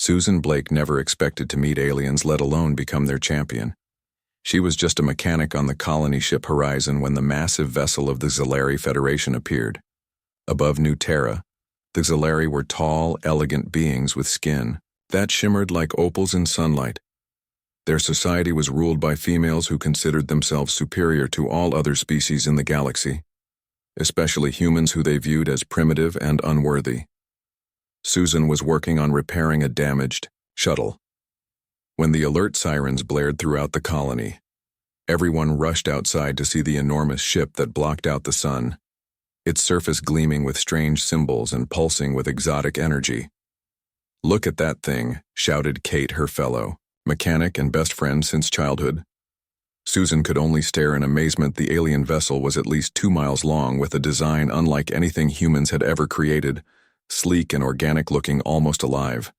Susan Blake never expected to meet aliens, let alone become their champion. She was just a mechanic on the colony ship Horizon when the massive vessel of the Xalari Federation appeared. Above New Terra, the Xalari were tall, elegant beings with skin that shimmered like opals in sunlight. Their society was ruled by females who considered themselves superior to all other species in the galaxy, especially humans who they viewed as primitive and unworthy. Susan was working on repairing a damaged shuttle. When the alert sirens blared throughout the colony, everyone rushed outside to see the enormous ship that blocked out the sun, its surface gleaming with strange symbols and pulsing with exotic energy. "Look at that thing," shouted Kate, her fellow mechanic and best friend since childhood. Susan could only stare in amazement. The alien vessel was at least 2 miles long, with a design unlike anything humans had ever created, sleek and organic-looking, almost alive.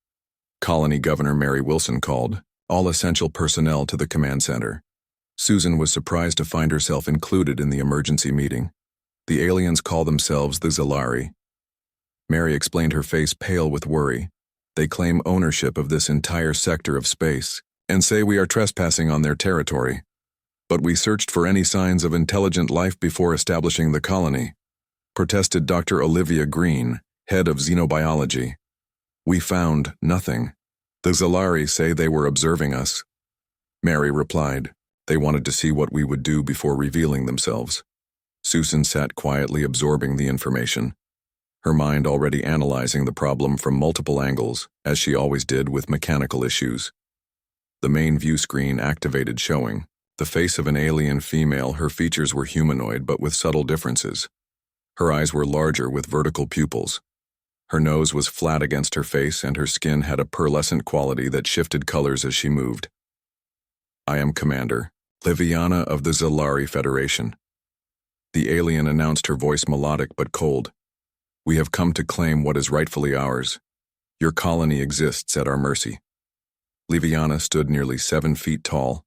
Colony Governor Mary Wilson called all essential personnel to the command center. Susan was surprised to find herself included in the emergency meeting. The aliens call themselves the Xalari. Mary explained, her face pale with worry. They claim ownership of this entire sector of space and say we are trespassing on their territory. But we searched for any signs of intelligent life before establishing the colony, protested Dr. Olivia Green, head of xenobiology. We found nothing. The Xalari say they were observing us. Mary replied, they wanted to see what we would do before revealing themselves. Susan sat quietly absorbing the information, her mind already analyzing the problem from multiple angles, as she always did with mechanical issues. The main view screen activated, showing the face of an alien female. Her features were humanoid but with subtle differences. Her eyes were larger with vertical pupils. Her nose was flat against her face, and her skin had a pearlescent quality that shifted colors as she moved. "I am Commander Liviana of the Xalari Federation," the alien announced, her voice melodic but cold. "We have come to claim what is rightfully ours. Your colony exists at our mercy." Liviana stood nearly 7 feet tall,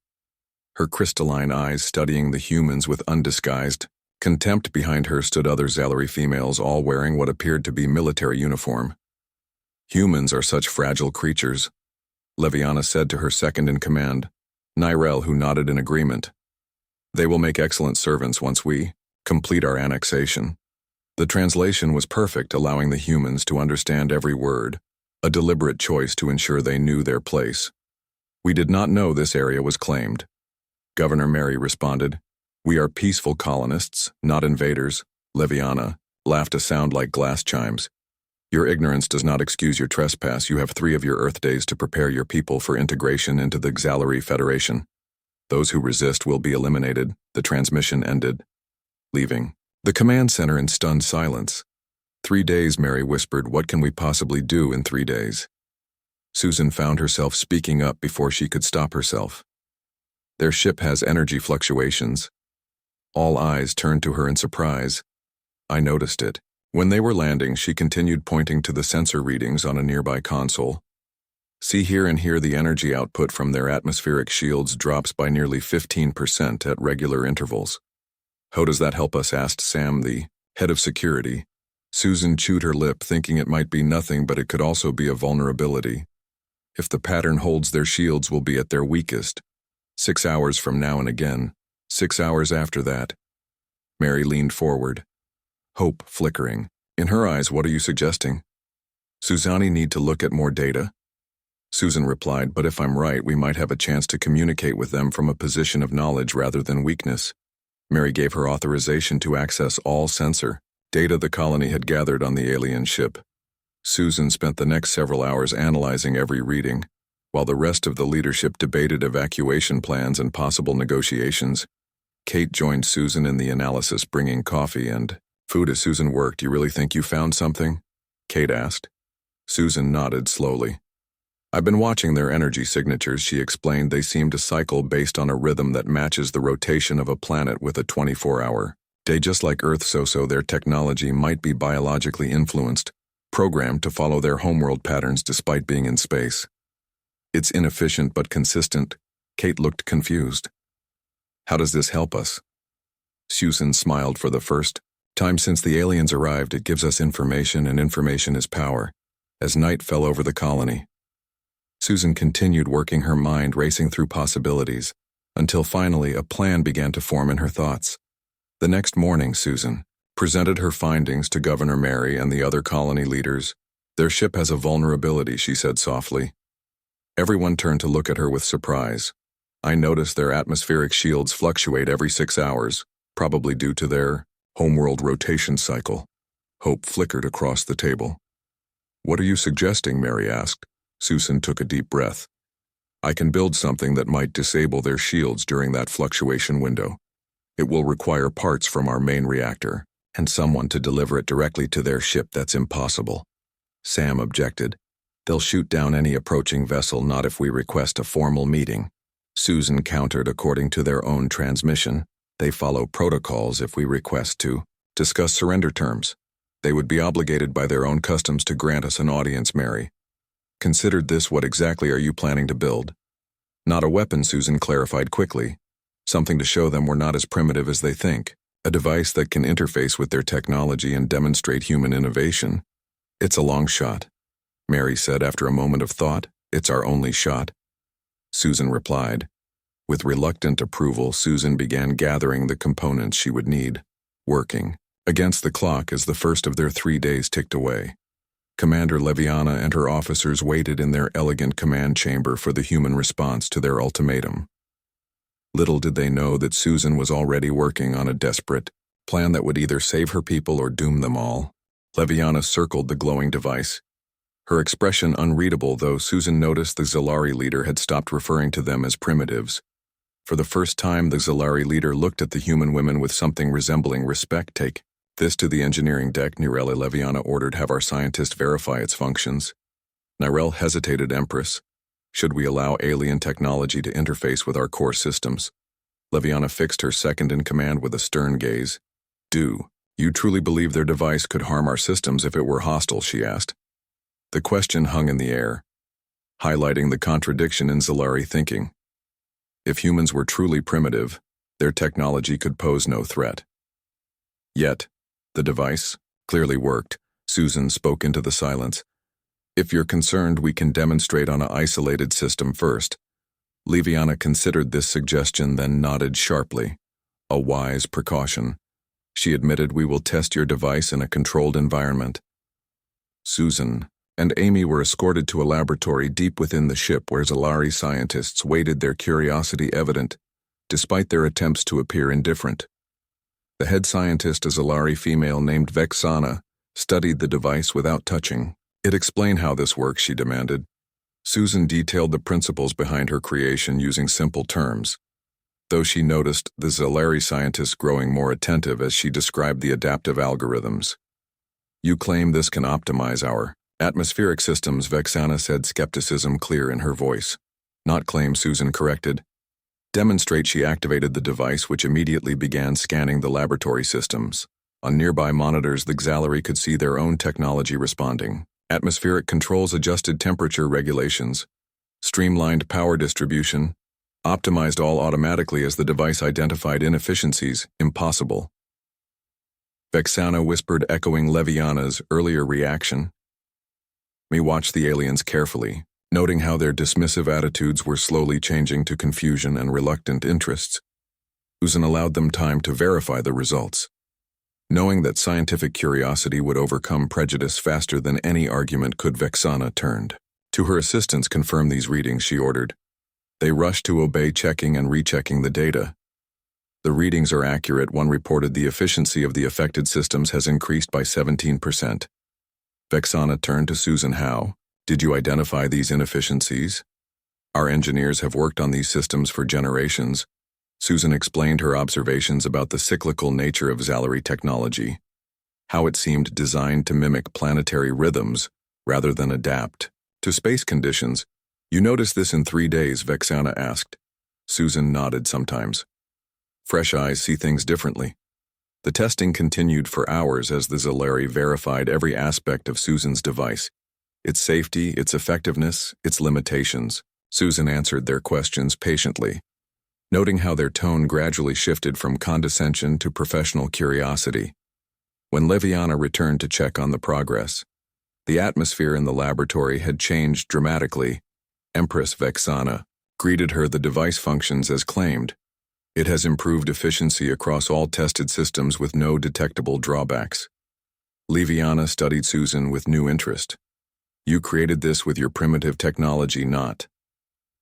her crystalline eyes studying the humans with undisguised contempt. Behind her stood other Xalari females, all wearing what appeared to be military uniform. "Humans are such fragile creatures," Liviana said to her second-in-command, Nyrel, who nodded in agreement. "They will make excellent servants once we complete our annexation." The translation was perfect, allowing the humans to understand every word, a deliberate choice to ensure they knew their place. "We did not know this area was claimed," Governor Mary responded. "We are peaceful colonists, not invaders." Liviana laughed, a sound like glass chimes. "Your ignorance does not excuse your trespass. You have 3 of your Earth days to prepare your people for integration into the Xalari Federation. Those who resist will be eliminated." The transmission ended, leaving the command center in stunned silence. 3 days, Mary whispered. "What can we possibly do in 3 days?" Susan found herself speaking up before she could stop herself. "Their ship has energy fluctuations." All eyes turned to her in surprise. "I noticed it." When they were landing, she continued, pointing to the sensor readings on a nearby console. "See here, and here the energy output from their atmospheric shields drops by nearly 15% at regular intervals." "How does that help us?" asked Sam, the head of security. Susan chewed her lip, thinking it might be nothing, but it could also be a vulnerability. If the pattern holds, their shields will be at their weakest. 6 hours from now, and again 6 hours after that. Mary leaned forward, hope flickering in her eyes. "What are you suggesting?" "Suzani need to look at more data," Susan replied, "but if I'm right, we might have a chance to communicate with them from a position of knowledge rather than weakness." Mary gave her authorization to access all sensor data the colony had gathered on the alien ship. Susan spent the next several hours analyzing every reading, while the rest of the leadership debated evacuation plans and possible negotiations. Kate joined Susan in the analysis, bringing coffee and food as Susan worked. "You really think you found something?" Kate asked. Susan nodded slowly. "I've been watching their energy signatures," she explained. "They seem to cycle based on a rhythm that matches the rotation of a planet with a 24-hour day, just like Earth. So their technology might be biologically influenced, programmed to follow their homeworld patterns despite being in space. It's inefficient but consistent." Kate looked confused. "How does this help us?" Susan smiled. "For the first time since the aliens arrived, it gives us information, and information is power." As night fell over the colony, Susan continued working, her mind racing through possibilities, until finally a plan began to form in her thoughts. The next morning, Susan presented her findings to Governor Mary and the other colony leaders. "Their ship has a vulnerability," she said softly. Everyone turned to look at her with surprise. "I noticed their atmospheric shields fluctuate every 6 hours, probably due to their homeworld rotation cycle." Hope flickered across the table. "What are you suggesting?" Mary asked. Susan took a deep breath. "I can build something that might disable their shields during that fluctuation window. It will require parts from our main reactor, and someone to deliver it directly to their ship. That's impossible." Sam objected. "They'll shoot down any approaching vessel, not if we request a formal meeting." Susan countered. "According to their own transmission, they follow protocols if we request to discuss surrender terms. They would be obligated by their own customs to grant us an audience." Mary considered this. "What exactly are you planning to build?" "Not a weapon," Susan clarified quickly. "Something to show them we're not as primitive as they think. A device that can interface with their technology and demonstrate human innovation." "It's a long shot," Mary said after a moment of thought. "It's our only shot," Susan replied. With reluctant approval, Susan began gathering the components she would need. Working against the clock as the first of their 3 days ticked away, Commander Leviana and her officers waited in their elegant command chamber for the human response to their ultimatum. Little did they know that Susan was already working on a desperate plan that would either save her people or doom them all. Leviana circled the glowing device, her expression unreadable, though Susan noticed the Zalari leader had stopped referring to them as primitives. For the first time, the Zalari leader looked at the human women with something resembling respect. "Take this to the engineering deck," Nirelle. Leviana ordered. "Have our scientists verify its functions." Nirelle hesitated. "Empress, should we allow alien technology to interface with our core systems?" Leviana fixed her second-in-command with a stern gaze. "Do you truly believe their device could harm our systems if it were hostile?" she asked. The question hung in the air, highlighting the contradiction in Zalari thinking. If humans were truly primitive, their technology could pose no threat. Yet, the device clearly worked. Susan spoke into the silence. "If you're concerned, we can demonstrate on an isolated system first." Leviana considered this suggestion, then nodded sharply. "A wise precaution," she admitted. "We will test your device in a controlled environment." Susan and Amy were escorted to a laboratory deep within the ship where Zalari scientists waited, their curiosity evident, despite their attempts to appear indifferent. The head scientist, a Zalari female named Vexana, studied the device without touching. "It explain how this works," she demanded. Susan detailed the principles behind her creation using simple terms, though she noticed the Zalari scientist growing more attentive as she described the adaptive algorithms. "You claim this can optimize our atmospheric systems," Vexana said, skepticism clear in her voice. "Not claim," Susan corrected. "Demonstrate." She activated the device, which immediately began scanning the laboratory systems. On nearby monitors, the Zalari could see their own technology responding. Atmospheric controls adjusted temperature regulations, streamlined power distribution, optimized all automatically as the device identified inefficiencies. "Impossible," Vexana whispered, echoing Leviana's earlier reaction. Me watched the aliens carefully, noting how their dismissive attitudes were slowly changing to confusion and reluctant interests. Susan allowed them time to verify the results. Knowing that scientific curiosity would overcome prejudice faster than any argument could, Vexana turned to her assistants. "Confirm these readings," she ordered. They rushed to obey, checking and rechecking the data. "The readings are accurate," one reported. "The efficiency of the affected systems has increased by 17%. Vexana turned to Susan. "How did you identify these inefficiencies?" "Our engineers have worked on these systems for generations." Susan explained her observations about the cyclical nature of Zalari technology, how it seemed designed to mimic planetary rhythms rather than adapt to space conditions. "You noticed this in 3 days?" Vexana asked. Susan nodded. "Sometimes fresh eyes see things differently." The testing continued for hours as the Zalari verified every aspect of Susan's device, its safety, its effectiveness, its limitations. Susan answered their questions patiently, noting how their tone gradually shifted from condescension to professional curiosity. When Leviana returned to check on the progress, the atmosphere in the laboratory had changed dramatically. Empress Vexana greeted her. The device functions as claimed. It has improved efficiency across all tested systems with no detectable drawbacks. Leviana studied Susan with new interest. You created this with your primitive technology, not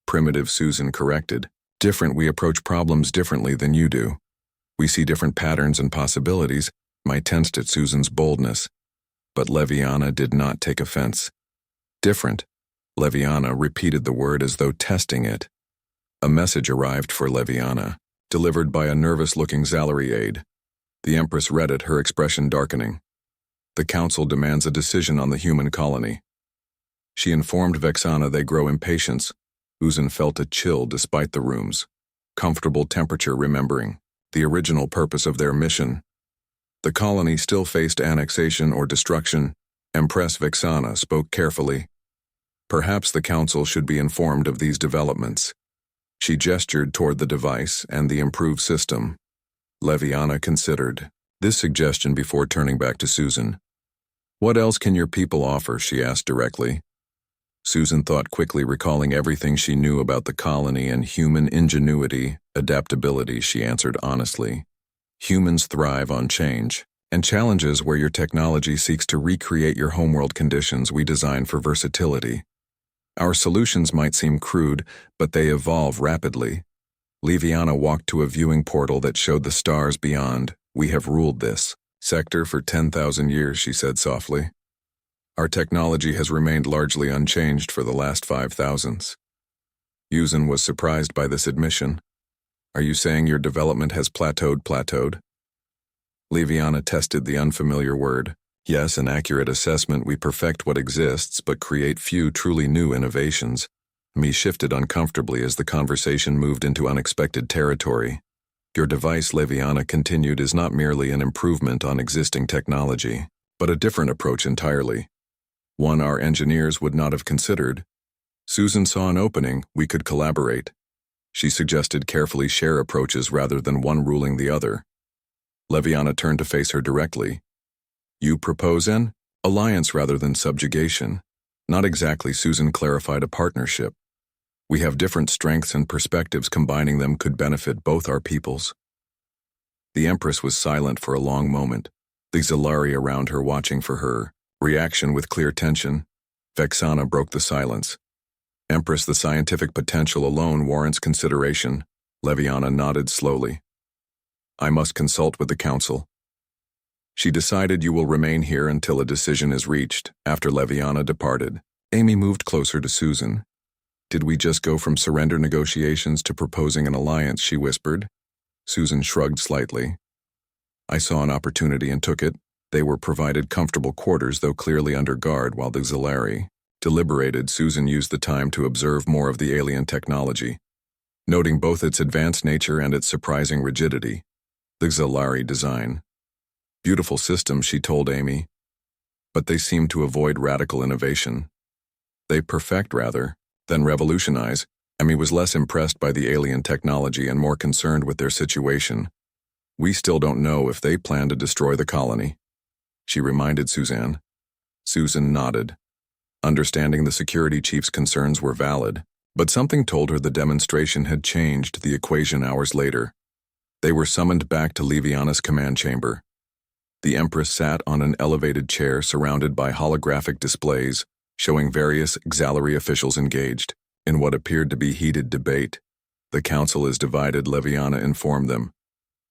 primitive, Susan corrected. Different. We approach problems differently than you do. We see different patterns and possibilities. I tensed at Susan's boldness. But Leviana did not take offense. Different. Leviana repeated the word as though testing it. A message arrived for Leviana, delivered by a nervous-looking Zalari aide. The Empress read it, her expression darkening. The Council demands a decision on the human colony. She informed Vexana they grow impatience. Susan felt a chill despite the room's comfortable temperature, remembering the original purpose of their mission. The colony still faced annexation or destruction. Empress Vexana spoke carefully. Perhaps the Council should be informed of these developments. She gestured toward the device and the improved system. Leviana considered this suggestion before turning back to Susan. What else can your people offer? She asked directly. Susan thought quickly, recalling everything she knew about the colony and human ingenuity, adaptability. She answered honestly. Humans thrive on change and challenges. Where your technology seeks to recreate your homeworld conditions, we design for versatility. Our solutions might seem crude, but they evolve rapidly. Leviana walked to a viewing portal that showed the stars beyond. We have ruled this sector for 10,000 years, she said softly. Our technology has remained largely unchanged for the last 5,000s. Susan was surprised by this admission. Are you saying your development has plateaued? Leviana tested the unfamiliar word. Yes, an accurate assessment. We perfect what exists, but create few truly new innovations. Me shifted uncomfortably as the conversation moved into unexpected territory. Your device, Leviana continued, is not merely an improvement on existing technology, but a different approach entirely. One our engineers would not have considered. Susan saw an opening. We could collaborate. She suggested carefully share approaches rather than one ruling the other. Leviana turned to face her directly. You propose an alliance rather than subjugation. Not exactly, Susan clarified. A partnership. We have different strengths and perspectives. Combining them could benefit both our peoples. The Empress was silent for a long moment, the Zalari around her watching for her reaction with clear tension. Vexana broke the silence. Empress, the scientific potential alone warrants consideration. Leviana nodded slowly. I must consult with the Council. She decided you will remain here until a decision is reached. After Leviana departed, Amy moved closer to Susan. Did we just go from surrender negotiations to proposing an alliance? She whispered. Susan shrugged slightly. I saw an opportunity and took it. They were provided comfortable quarters, though clearly under guard, while the Zalari deliberated. Susan used the time to observe more of the alien technology, noting both its advanced nature and its surprising rigidity. The Zalari design. Beautiful system, she told Amy. But they seem to avoid radical innovation. They perfect rather than revolutionize. Amy was less impressed by the alien technology and more concerned with their situation. We still don't know if they plan to destroy the colony, she reminded Suzanne. Susan nodded, understanding the security chief's concerns were valid, but something told her the demonstration had changed the equation. Hours later, they were summoned back to Leviana's command chamber. The Empress sat on an elevated chair surrounded by holographic displays, showing various Zalari officials engaged in what appeared to be heated debate. The Council is divided, Leviana informed them.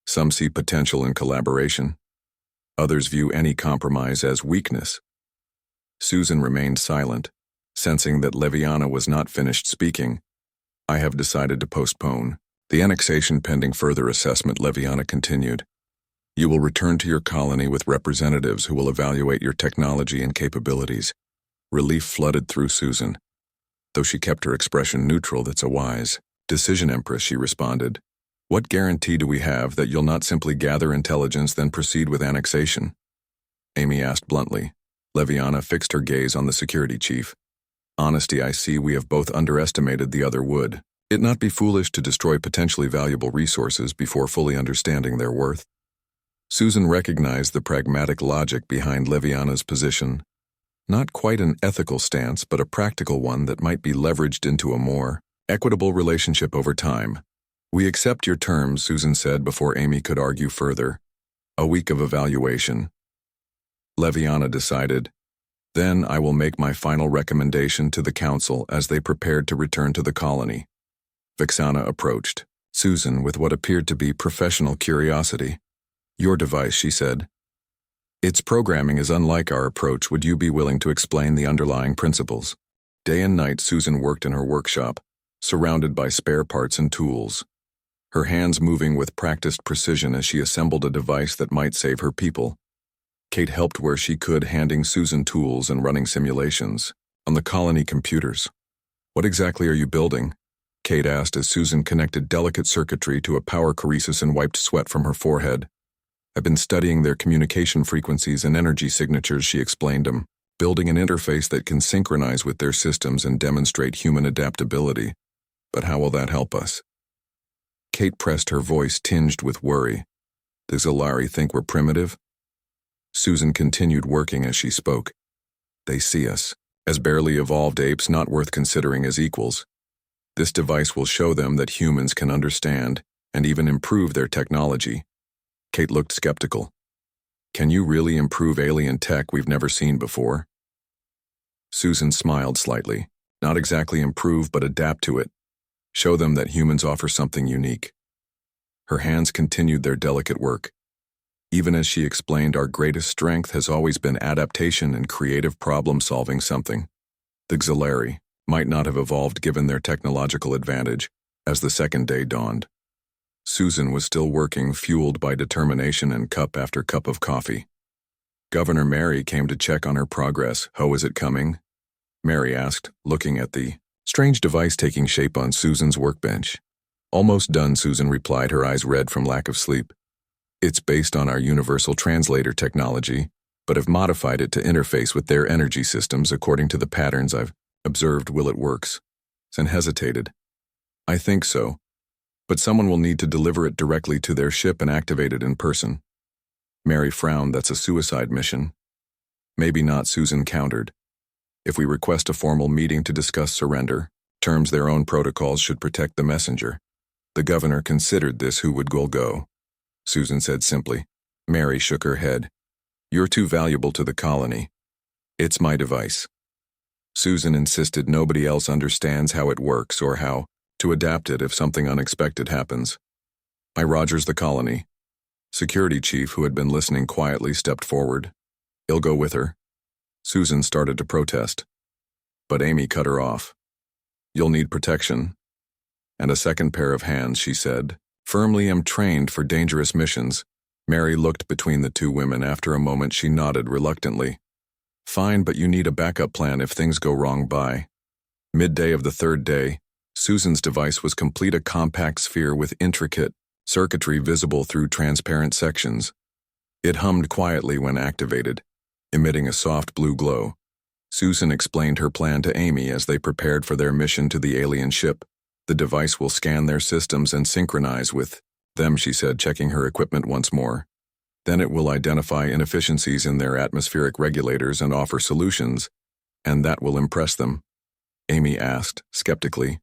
Some see potential in collaboration. Others view any compromise as weakness. Susan remained silent, sensing that Leviana was not finished speaking. I have decided to postpone the annexation pending further assessment, Leviana continued. You will return to your colony with representatives who will evaluate your technology and capabilities. Relief flooded through Susan. Though she kept her expression neutral, that's a wise decision, Empress, she responded. What guarantee do we have that you'll not simply gather intelligence then proceed with annexation? Amy asked bluntly. Leviana fixed her gaze on the security chief. Honesty, I see we have both underestimated the other. Would it not be foolish to destroy potentially valuable resources before fully understanding their worth? Susan recognized the pragmatic logic behind Leviana's position. Not quite an ethical stance, but a practical one that might be leveraged into a more equitable relationship over time. We accept your terms, Susan said before Amy could argue further. A week of evaluation. Leviana decided. Then I will make my final recommendation to the council as they prepared to return to the colony. Vexana approached Susan with what appeared to be professional curiosity. Your device, she said. Its programming is unlike our approach. Would you be willing to explain the underlying principles? Day and night, Susan worked in her workshop, surrounded by spare parts and tools. Her hands moving with practiced precision as she assembled a device that might save her people. Kate helped where she could, handing Susan tools and running simulations on the colony computers. What exactly are you building? Kate asked as Susan connected delicate circuitry to a power choresis and wiped sweat from her forehead. I've been studying their communication frequencies and energy signatures, she explained them, building an interface that can synchronize with their systems and demonstrate human adaptability. But how will that help us? Kate pressed, her voice tinged with worry. Does Zalari think we're primitive? Susan continued working as she spoke. They see us as barely evolved apes not worth considering as equals. This device will show them that humans can understand and even improve their technology. Kate looked skeptical. Can you really improve alien tech we've never seen before? Susan smiled slightly. Not exactly improve, but adapt to it. Show them that humans offer something unique. Her hands continued their delicate work. Even as she explained, our greatest strength has always been adaptation and creative problem-solving. Something the Xalari might not have evolved given their technological advantage. As the second day dawned, Susan was still working, fueled by determination and cup after cup of coffee. Governor Mary came to check on her progress. How is it coming? Mary asked, looking at the strange device taking shape on Susan's workbench. Almost done, Susan replied, her eyes red from lack of sleep. It's based on our universal translator technology, but have modified it to interface with their energy systems according to the patterns I've observed. Will it works? Sen hesitated. I think so, but someone will need to deliver it directly to their ship and activate it in person. Mary frowned. That's a suicide mission. Maybe not, Susan countered. If we request a formal meeting to discuss surrender, terms their own protocols should protect the messenger. The governor considered this. Who would go? Susan said simply. Mary shook her head. You're too valuable to the colony. It's my device. Susan insisted. Nobody else understands how it works or how to adapt it if something unexpected happens. I Rogers the colony. Security chief, who had been listening quietly, stepped forward. I'll go with her. Susan started to protest, but Amy cut her off. You'll need protection. And a second pair of hands, she said. Firmly am trained for dangerous missions. Mary looked between the two women. After a moment, she nodded reluctantly. Fine, but you need a backup plan if things go wrong. By midday of the third day, Susan's device was complete, a compact sphere with intricate circuitry visible through transparent sections. It hummed quietly when activated, emitting a soft blue glow. Susan explained her plan to Amy as they prepared for their mission to the alien ship. The device will scan their systems and synchronize with them, she said, checking her equipment once more. Then it will identify inefficiencies in their atmospheric regulators and offer solutions, and that will impress them. Amy asked, skeptically.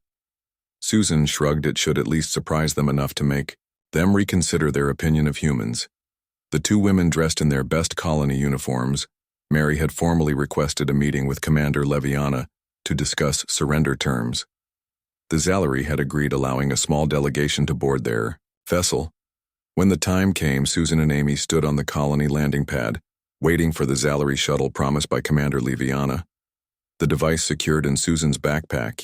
Susan shrugged. It should at least surprise them enough to make them reconsider their opinion of humans. The two women, dressed in their best colony uniforms, Mary had formally requested a meeting with Commander Leviana to discuss surrender terms. The Zalari had agreed, allowing a small delegation to board their vessel. When the time came, Susan and Amy stood on the colony landing pad, waiting for the Zalari shuttle promised by Commander Leviana. The device secured in Susan's backpack.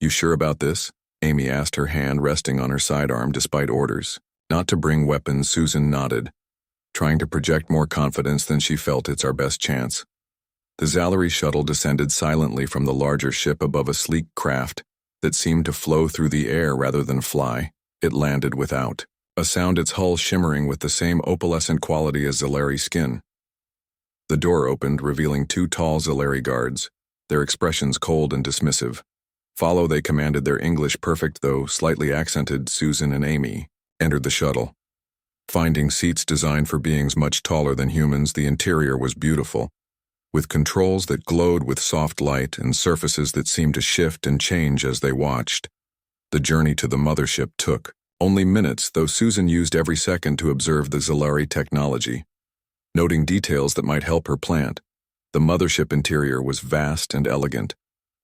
You sure about this? Amy asked, her hand resting on her sidearm despite orders not to bring weapons. Susan nodded, trying to project more confidence than she felt. It's our best chance. The Zalari shuttle descended silently from the larger ship above a sleek craft that seemed to flow through the air rather than fly. It landed without a sound, its hull shimmering with the same opalescent quality as Zalari skin. The door opened, revealing two tall Zalari guards, their expressions cold and dismissive. Follow, they commanded, their English perfect though slightly accented. Susan and Amy entered the shuttle. Finding seats designed for beings much taller than humans, the interior was beautiful. with controls that glowed with soft light and surfaces that seemed to shift and change as they watched. The journey to the mothership took only minutes, though Susan used every second to observe the Zalari technology, noting details that might help her plan. The mothership interior was vast and elegant,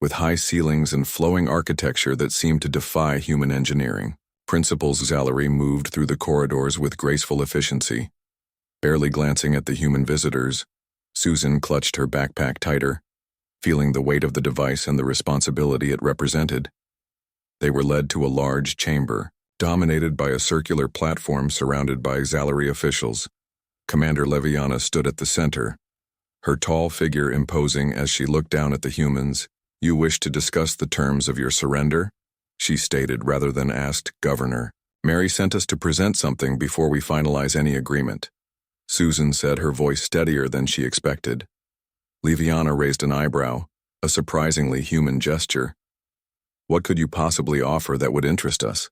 with high ceilings and flowing architecture that seemed to defy human engineering. Principal Zalari moved through the corridors with graceful efficiency. Barely glancing at the human visitors, Susan clutched her backpack tighter, feeling the weight of the device and the responsibility it represented. They were led to a large chamber, dominated by a circular platform surrounded by Zalari officials. Commander Leviana stood at the center, her tall figure imposing as she looked down at the humans. "You wish to discuss the terms of your surrender?" she stated rather than asked. "Governor, Mary sent us to present something before we finalize any agreement," Susan said, her voice steadier than she expected. Leviana raised an eyebrow, a surprisingly human gesture. "What could you possibly offer that would interest us?"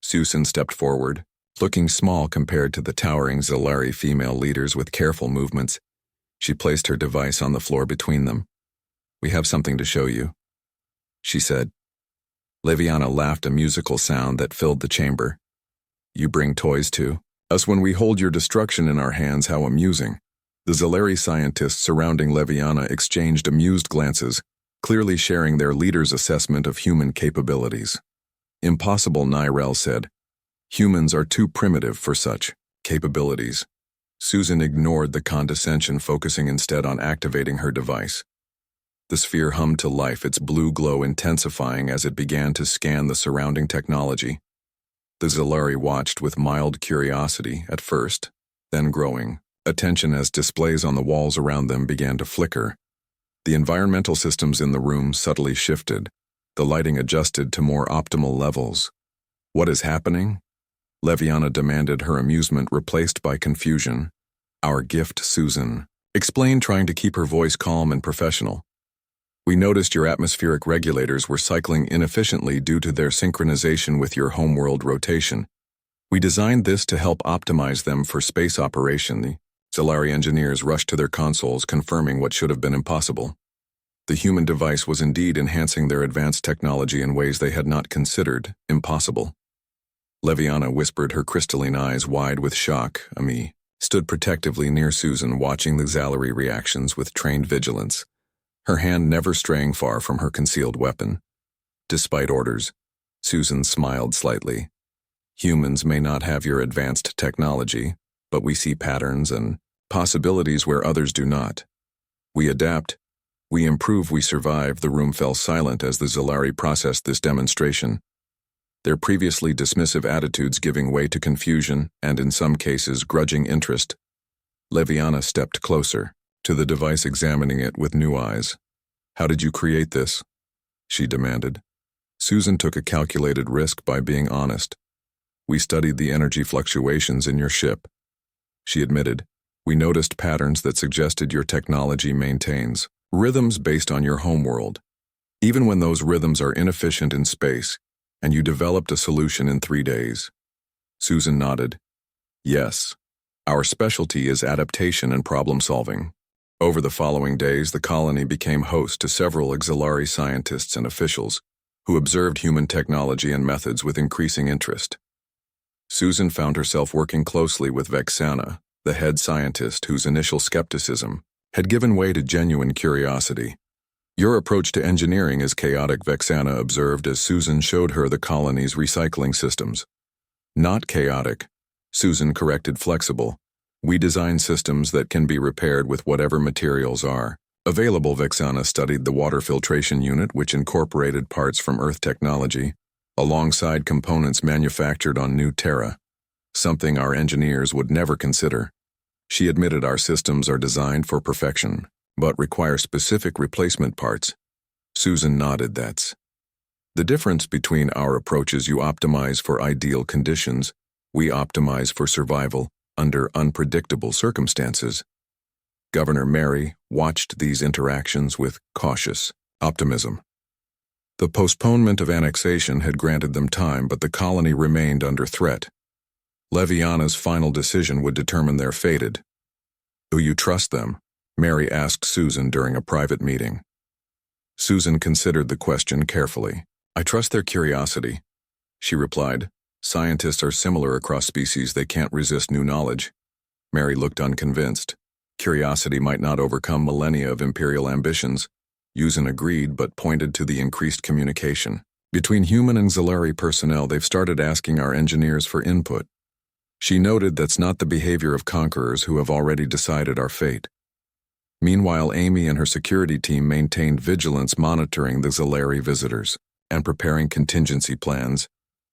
Susan stepped forward, looking small compared to the towering Zalari female leaders. With careful movements, she placed her device on the floor between them. "We have something to show you," she said. Leviana laughed, a musical sound that filled the chamber. "You bring toys too? Us when we hold your destruction in our hands, how amusing." The Zalari scientists surrounding Leviana exchanged amused glances, clearly sharing their leader's assessment of human capabilities. "Impossible," Nirel said. "Humans are too primitive for such capabilities." Susan ignored the condescension, focusing instead on activating her device. The sphere hummed to life, its blue glow intensifying as it began to scan the surrounding technology. The Zalari watched with mild curiosity at first, then growing attention as displays on the walls around them began to flicker. The environmental systems in the room subtly shifted, the lighting adjusted to more optimal levels. "What is happening?" Leviana demanded, her amusement replaced by confusion. "Our gift," Susan explained, trying to keep her voice calm and professional. "We noticed your atmospheric regulators were cycling inefficiently due to their synchronization with your homeworld rotation. We designed this to help optimize them for space operation." The Zalari engineers rushed to their consoles, confirming what should have been impossible. The human device was indeed enhancing their advanced technology in ways they had not considered impossible. Leviana whispered, her crystalline eyes wide with shock. Ami stood protectively near Susan, watching the Zalari reactions with trained vigilance, her hand never straying far from her concealed weapon. Despite orders, Susan smiled slightly. "Humans may not have your advanced technology, but we see patterns and possibilities where others do not. We adapt, we improve, we survive." The room fell silent as the Zalari processed this demonstration, their previously dismissive attitudes giving way to confusion and, in some cases, grudging interest. Leviana stepped closer to the device, examining it with new eyes. "How did you create this?" she demanded. Susan took a calculated risk by being honest. "We studied the energy fluctuations in your ship," she admitted. "We noticed patterns that suggested your technology maintains rhythms based on your homeworld, even when those rhythms are inefficient in space, and you developed a solution in 3 days." Susan nodded. "Yes, our specialty is adaptation and problem-solving." Over the following days, the colony became host to several Zalari scientists and officials who observed human technology and methods with increasing interest. Susan found herself working closely with Vexana, the head scientist whose initial skepticism had given way to genuine curiosity. "Your approach to engineering is chaotic," Vexana observed as Susan showed her the colony's recycling systems. "Not chaotic," Susan corrected, "flexible. We design systems that can be repaired with whatever materials are available." Vexana studied the water filtration unit, which incorporated parts from Earth technology, alongside components manufactured on New Terra, something our engineers would never consider. She admitted, "Our systems are designed for perfection, but require specific replacement parts." Susan nodded. "That's the difference between our approaches. You optimize for ideal conditions. We optimize for survival under unpredictable circumstances." Governor Mary watched these interactions with cautious optimism. The postponement of annexation had granted them time, but the colony remained under threat. Leviana's final decision would determine their fate. "Do you trust them?" Mary asked Susan during a private meeting. Susan considered the question carefully. I trust their curiosity, she replied. Scientists are similar across species, they can't resist new knowledge. Mary looked unconvinced. Curiosity might not overcome millennia of imperial ambitions. Susan agreed but pointed to the increased communication. Between human and Xalari personnel, they've started asking our engineers for input. She noted that's not the behavior of conquerors who have already decided our fate. Meanwhile, Amy and her security team maintained vigilance monitoring the Xalari visitors and preparing contingency plans.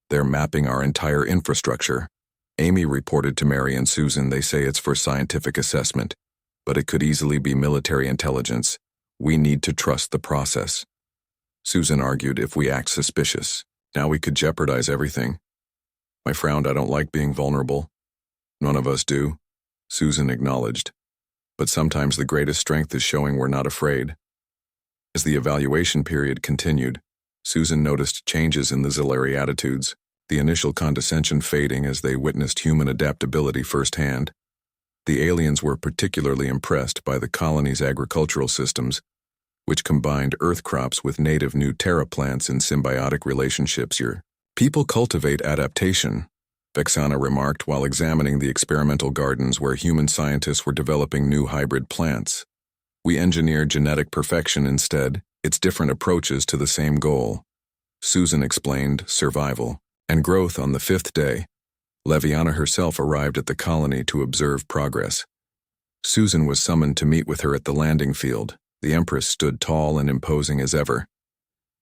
They're mapping our entire infrastructure. Amy reported to Mary and Susan they say it's for scientific assessment, but it could easily be military intelligence. We need to trust the process. Susan argued if we act suspicious, now we could jeopardize everything. I frowned. I don't like being vulnerable. None of us do, Susan acknowledged. But sometimes the greatest strength is showing we're not afraid. As the evaluation period continued, Susan noticed changes in the Xalari attitudes, the initial condescension fading as they witnessed human adaptability firsthand. The aliens were particularly impressed by the colony's agricultural systems, which combined earth crops with native new terra plants in symbiotic relationships. Your people cultivate adaptation, Vexana remarked while examining the experimental gardens where human scientists were developing new hybrid plants. We engineer genetic perfection instead. It's different approaches to the same goal. Susan explained survival and growth. On the 5th day, Leviana herself arrived at the colony to observe progress. Susan was summoned to meet with her at the landing field. The Empress stood tall and imposing as ever.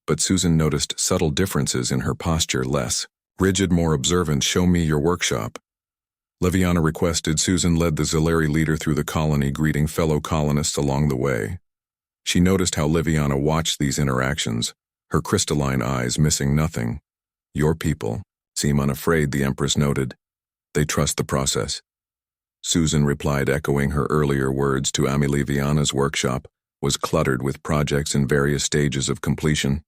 But Susan noticed subtle differences in her posture, less rigid, more observant. Show me your workshop, Leviana requested. Susan led the Xalari leader through the colony, greeting fellow colonists along the way. She noticed how Leviana watched these interactions, her crystalline eyes missing nothing. Your people seem unafraid, the Empress noted. They trust the process. Susan replied, echoing her earlier words. To Amy, Leviana's workshop was cluttered with projects in various stages of completion.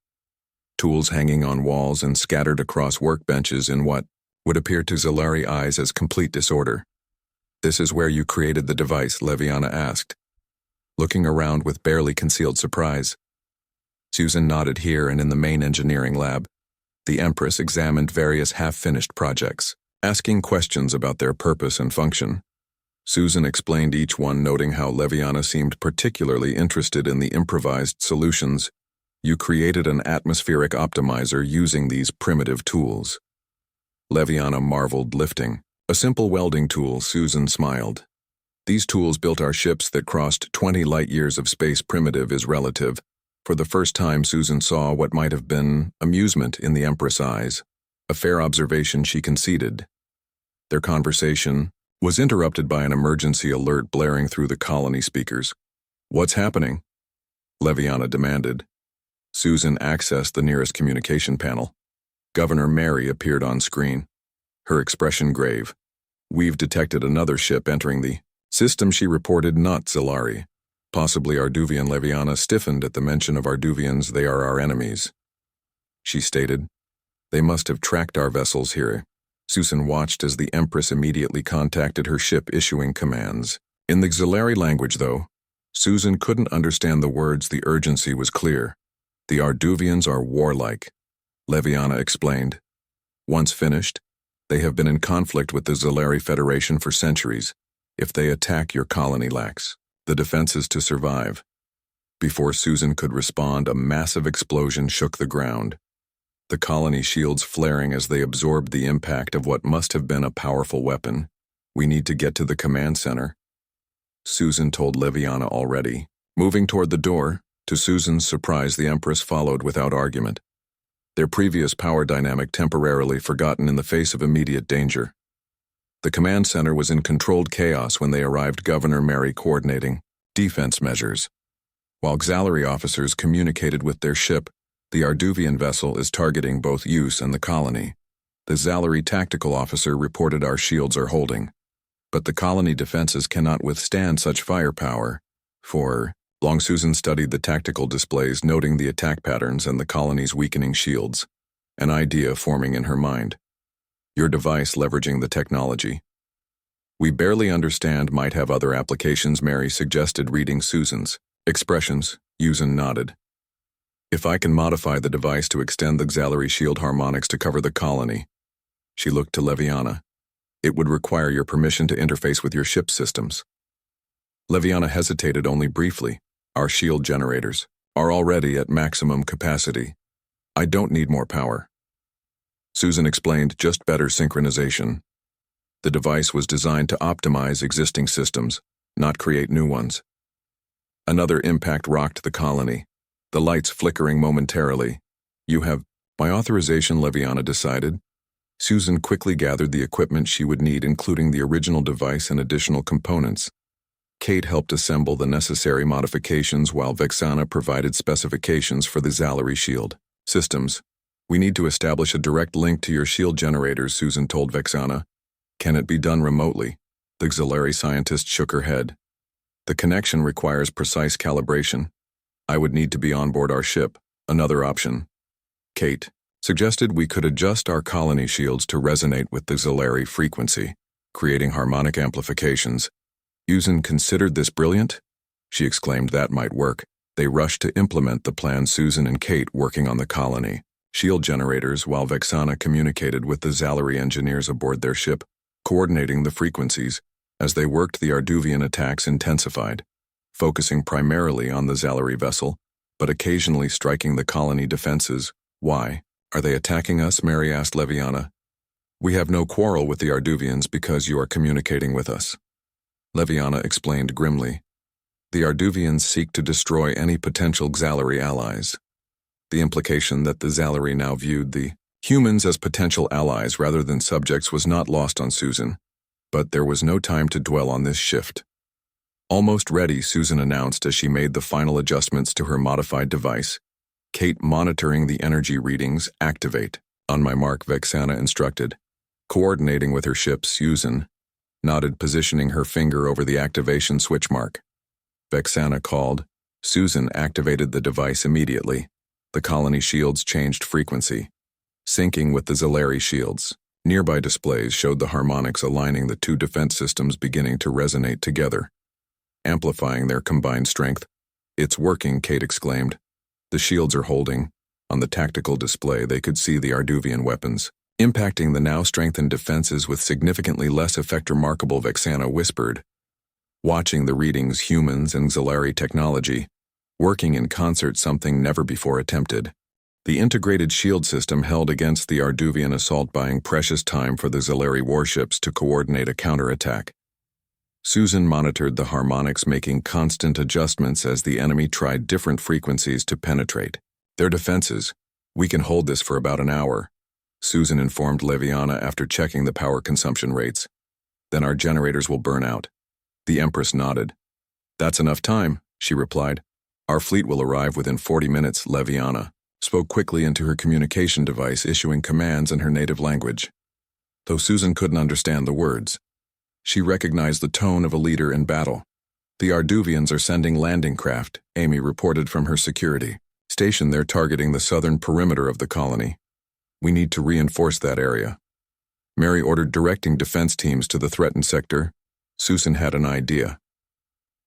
Tools hanging on walls and scattered across workbenches in what would appear to Xalari eyes as complete disorder. This is where you created the device, Leviana asked, looking around with barely concealed surprise. Susan nodded. Here and in the main engineering lab. The Empress examined various half-finished projects, asking questions about their purpose and function. Susan explained each one, noting how Leviana seemed particularly interested in the improvised solutions. You created an atmospheric optimizer using these primitive tools. Leviana marveled, lifting a simple welding tool. Susan smiled. These tools built our ships that crossed 20 light-years of space. Primitive is relative. For the first time, Susan saw what might have been amusement in the Empress' eyes. A fair observation, she conceded. Their conversation was interrupted by an emergency alert blaring through the colony speakers. What's happening? Leviana demanded. Susan accessed the nearest communication panel. Governor Mary appeared on screen, her expression grave. We've detected another ship entering the system, she reported. Not Xalari. Possibly Arduvian. Leviana stiffened at the mention of Arduvians. They are our enemies, she stated. They must have tracked our vessels here. Susan watched as the Empress immediately contacted her ship, issuing commands. In the Xalari language, though, Susan couldn't understand the words. The urgency was clear. The Arduvians are warlike, Leviana explained. Once finished, they have been in conflict with the Xalari Federation for centuries. If they attack, your colony lacks the defenses to survive. Before Susan could respond, a massive explosion shook the ground. The colony shields flaring as they absorbed the impact of what must have been a powerful weapon. We need to get to the command center, Susan told Leviana already. Moving toward the door, to Susan's surprise, the Empress followed without argument. Their previous power dynamic temporarily forgotten in the face of immediate danger. The command center was in controlled chaos when they arrived, Governor Mary coordinating defense measures. While Xalari officers communicated with their ship, the Arduvian vessel is targeting both use and the colony. The Xalari tactical officer reported our shields are holding, but the colony defenses cannot withstand such firepower. For long, Susan studied the tactical displays, noting the attack patterns and the colony's weakening shields, an idea forming in her mind. Your device leveraging the technology. We barely understand might have other applications. Mary suggested, reading Susan's expressions. Susan nodded. If I can modify the device to extend the auxiliary shield harmonics to cover the colony. She looked to Leviana. It would require your permission to interface with your ship's systems. Leviana hesitated only briefly. Our shield generators are already at maximum capacity. I don't need more power. Susan explained, just better synchronization. The device was designed to optimize existing systems, not create new ones. Another impact rocked the colony, the lights flickering momentarily. You have my authorization, Leviana decided. Susan quickly gathered the equipment she would need, including the original device and additional components. Kate helped assemble the necessary modifications while Vexana provided specifications for the auxiliary shield systems. We need to establish a direct link to your shield generators, Susan told Vexana. Can it be done remotely? The auxiliary scientist shook her head. The connection requires precise calibration. I would need to be on board our ship. Another option, Kate suggested, we could adjust our colony shields to resonate with the auxiliary frequency, creating harmonic amplifications. Susan considered this brilliant. She exclaimed that might work. They rushed to implement the plan, Susan and Kate working on the colony shield generators while Vexana communicated with the auxiliary engineers aboard their ship, coordinating the frequencies. As they worked, the Arduvian attacks intensified, focusing primarily on the auxiliary vessel, but occasionally striking the colony defenses. Why are they attacking us? Mary asked Leviana. We have no quarrel with the Arduvians because you are communicating with us. Leviana explained grimly. The Arduvians seek to destroy any potential auxiliary allies. The implication that the auxiliary now viewed the humans as potential allies rather than subjects was not lost on Susan, but there was no time to dwell on this shift. Almost ready, Susan announced as she made the final adjustments to her modified device. Kate, monitoring the energy readings. Activate. On my mark, Vexana instructed. Coordinating with her ship, Susan nodded, positioning her finger over the activation switch mark. Vexana called. Susan activated the device immediately. The colony shields changed frequency, syncing with the auxiliary shields. Nearby displays showed the harmonics aligning the two defense systems, beginning to resonate together, amplifying their combined strength. It's working, Kate exclaimed. The shields are holding. On the tactical display, they could see the Arduvian weapons, impacting the now strengthened defenses with significantly less effect. Remarkable, Vexana whispered. Watching the readings, humans and auxiliary technology working in concert, something never before attempted. The integrated shield system held against the Arduvian assault, buying precious time for the auxiliary warships to coordinate a counterattack. Susan monitored the harmonics, making constant adjustments as the enemy tried different frequencies to penetrate their defenses. We can hold this for about an hour, Susan informed Leviana after checking the power consumption rates. Then our generators will burn out. The Empress nodded. That's enough time, she replied. Our fleet will arrive within 40 minutes. Leviana spoke quickly into her communication device, issuing commands in her native language. Though Susan couldn't understand the words, she recognized the tone of a leader in battle. The Arduvians are sending landing craft, Amy reported from her security station. They're targeting the southern perimeter of the colony. We need to reinforce that area. Mary ordered, directing defense teams to the threatened sector. Susan had an idea.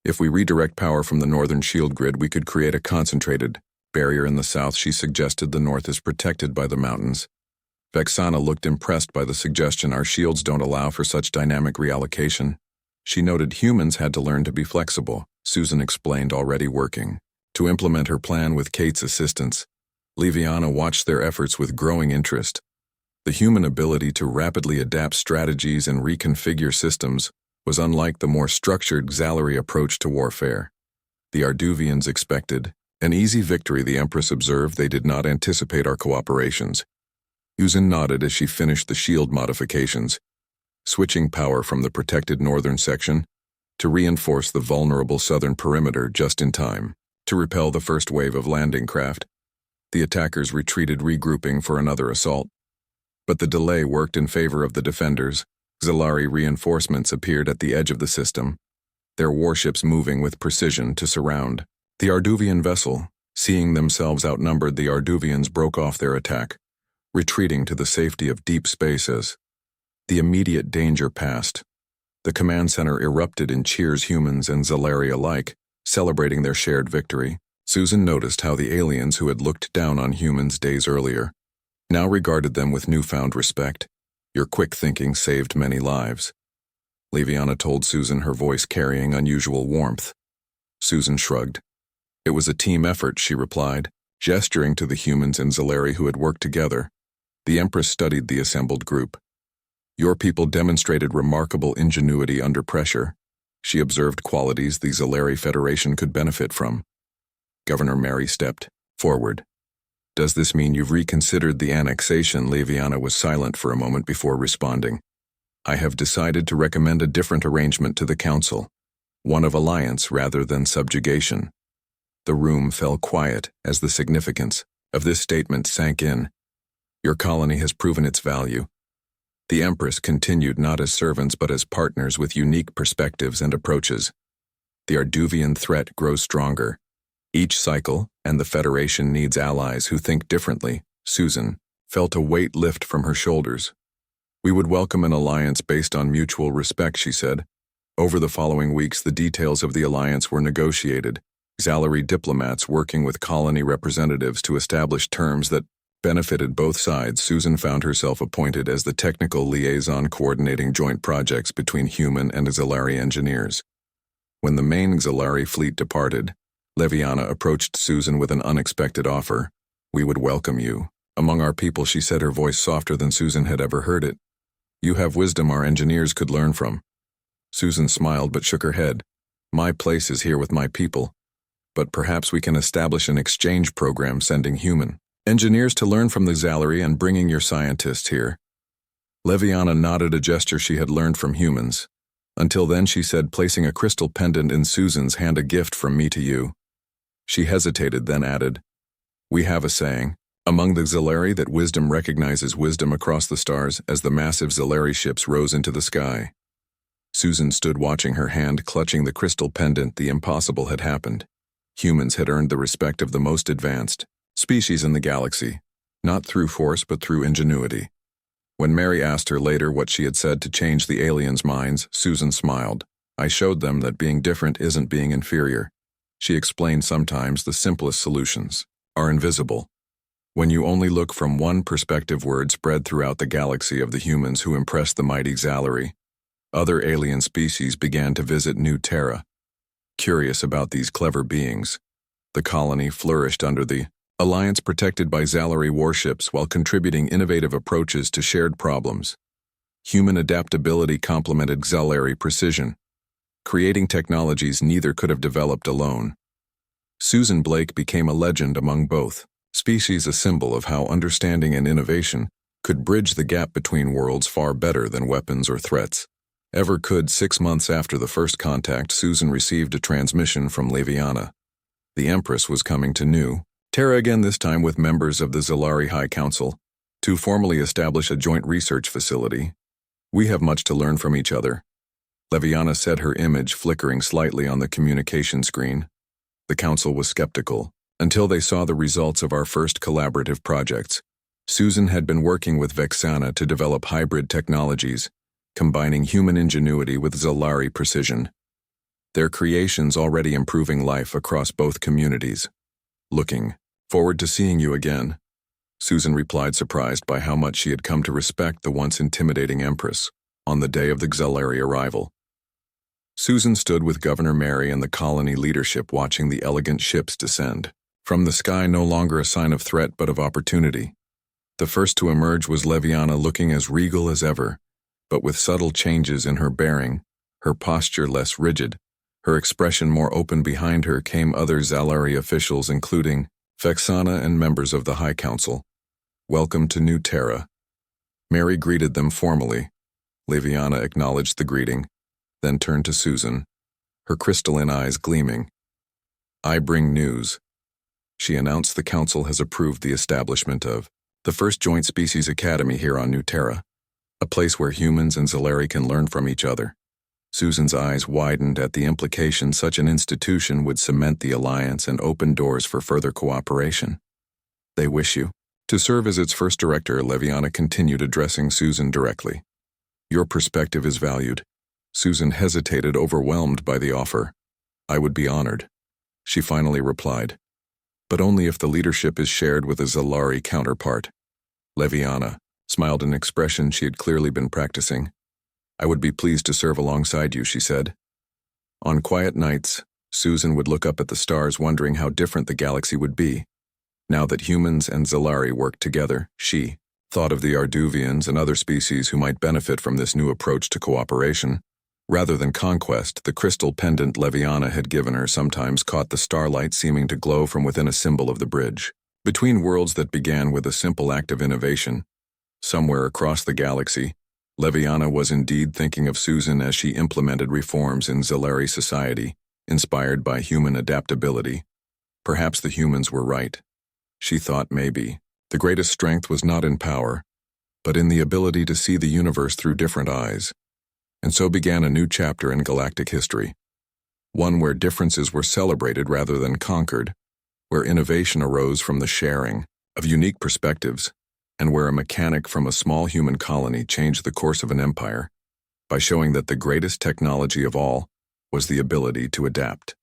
If we redirect power from the northern shield grid, we could create a concentrated barrier in the south. She suggested. The north is protected by the mountains. Vexana looked impressed by the suggestion. Our shields don't allow for such dynamic reallocation. She noted humans had to learn to be flexible. Susan explained, already working to implement her plan with Kate's assistance. Leviana watched their efforts with growing interest. The human ability to rapidly adapt strategies and reconfigure systems was unlike the more structured auxiliary approach to warfare. The Arduvians expected an easy victory, the Empress observed. They did not anticipate our cooperations. Susan nodded as she finished the shield modifications, switching power from the protected northern section to reinforce the vulnerable southern perimeter just in time to repel the first wave of landing craft. The attackers retreated, regrouping for another assault. But the delay worked in favor of the defenders. Auxiliary reinforcements appeared at the edge of the system, their warships moving with precision to surround the Arduvian vessel. Seeing themselves outnumbered, the Arduvians broke off their attack, retreating to the safety of deep space as the immediate danger passed. The command center erupted in cheers, humans and Zalari alike, celebrating their shared victory. Susan noticed how the aliens who had looked down on humans days earlier now regarded them with newfound respect. Your quick thinking saved many lives, Leviana told Susan, her voice carrying unusual warmth. Susan shrugged. It was a team effort, she replied, gesturing to the humans and Zalari who had worked together. The Empress studied the assembled group. Your people demonstrated remarkable ingenuity under pressure. She observed qualities the Zalari Federation could benefit from. Governor Mary stepped forward. Does this mean you've reconsidered the annexation? Leviana was silent for a moment before responding. I have decided to recommend a different arrangement to the council, one of alliance rather than subjugation. The room fell quiet as the significance of this statement sank in. Your colony has proven its value. The Empress continued, not as servants but as partners with unique perspectives and approaches. The Arduvian threat grows stronger. Each cycle, and the Federation needs allies who think differently. Susan felt a weight lift from her shoulders. We would welcome an alliance based on mutual respect, she said. Over the following weeks, the details of the alliance were negotiated. Zalari diplomats working with colony representatives to establish terms that benefited both sides. Susan found herself appointed as the technical liaison coordinating joint projects between human and Zalari engineers. When the main Zalari fleet departed, Leviana approached Susan with an unexpected offer. We would welcome you among our people, she said, her voice softer than Susan had ever heard it. You have wisdom our engineers could learn from. Susan smiled but shook her head. My place is here with my people, but perhaps we can establish an exchange program sending human engineers to learn from the Zalari and bringing your scientists here. Leviana nodded, a gesture she had learned from humans. Until then, she said, placing a crystal pendant in Susan's hand, a gift from me to you. She hesitated, then added, we have a saying among the Zalari that wisdom recognizes wisdom across the stars. As the massive Zalari ships rose into the sky, Susan stood watching, her hand clutching the crystal pendant. The impossible had happened. Humans had earned the respect of the most advanced species in the galaxy, not through force but through ingenuity. When Mary asked her later what she had said to change the aliens' minds, Susan smiled. I showed them that being different isn't being inferior. She explained, sometimes the simplest solutions are invisible. When you only look from one perspective, word spread throughout the galaxy of the humans who impressed the mighty Zalari. Other alien species began to visit New Terra. Curious about these clever beings, the colony flourished under the alliance protected by Zalari warships while contributing innovative approaches to shared problems. Human adaptability complemented Zalari precision, creating technologies neither could have developed alone. Susan Blake became a legend among both species, a symbol of how understanding and innovation could bridge the gap between worlds far better than weapons or threats ever could. 6 months after the first contact, Susan received a transmission from Leviana. The Empress was coming to New Terra again, this time with members of the Zalari High Council, to formally establish a joint research facility. We have much to learn from each other, Leviana said, her image flickering slightly on the communication screen. The council was skeptical until they saw the results of our first collaborative projects. Susan had been working with Vexana to develop hybrid technologies, combining human ingenuity with Zalari precision. Their creations already improving life across both communities. Looking forward to seeing you again, Susan replied, surprised by how much she had come to respect the once intimidating Empress on the day of the Zalari arrival. Susan stood with Governor Mary and the colony leadership, watching the elegant ships descend from the sky, no longer a sign of threat but of opportunity. The first to emerge was Leviana, looking as regal as ever, but with subtle changes in her bearing, her posture less rigid, her expression more open. Behind her came other Zalari officials, including Vexana and members of the High Council. Welcome to New Terra. Mary greeted them formally. Leviana acknowledged the greeting, then turned to Susan, her crystalline eyes gleaming. I bring news. She announced the council has approved the establishment of the first Joint Species Academy here on New Terra, a place where humans and Zalari can learn from each other. Susan's eyes widened at the implication such an institution would cement the alliance and open doors for further cooperation. They wish you to serve as its first director, Leviana continued, addressing Susan directly. Your perspective is valued. Susan hesitated, overwhelmed by the offer. I would be honored, she finally replied. But only if the leadership is shared with a Zalari counterpart. Leviana smiled, an expression she had clearly been practicing. I would be pleased to serve alongside you, she said. On quiet nights, Susan would look up at the stars, wondering how different the galaxy would be. Now that humans and Zalari worked together, she thought of the Arduvians and other species who might benefit from this new approach to cooperation. Rather than conquest, the crystal pendant Leviana had given her sometimes caught the starlight seeming to glow from within a symbol of the bridge between worlds that began with a simple act of innovation. Somewhere across the galaxy, Leviana was indeed thinking of Susan as she implemented reforms in Zalari society, inspired by human adaptability. Perhaps the humans were right. She thought maybe the greatest strength was not in power, but in the ability to see the universe through different eyes. And so began a new chapter in galactic history, one where differences were celebrated rather than conquered, where innovation arose from the sharing of unique perspectives, and where a mechanic from a small human colony changed the course of an empire by showing that the greatest technology of all was the ability to adapt.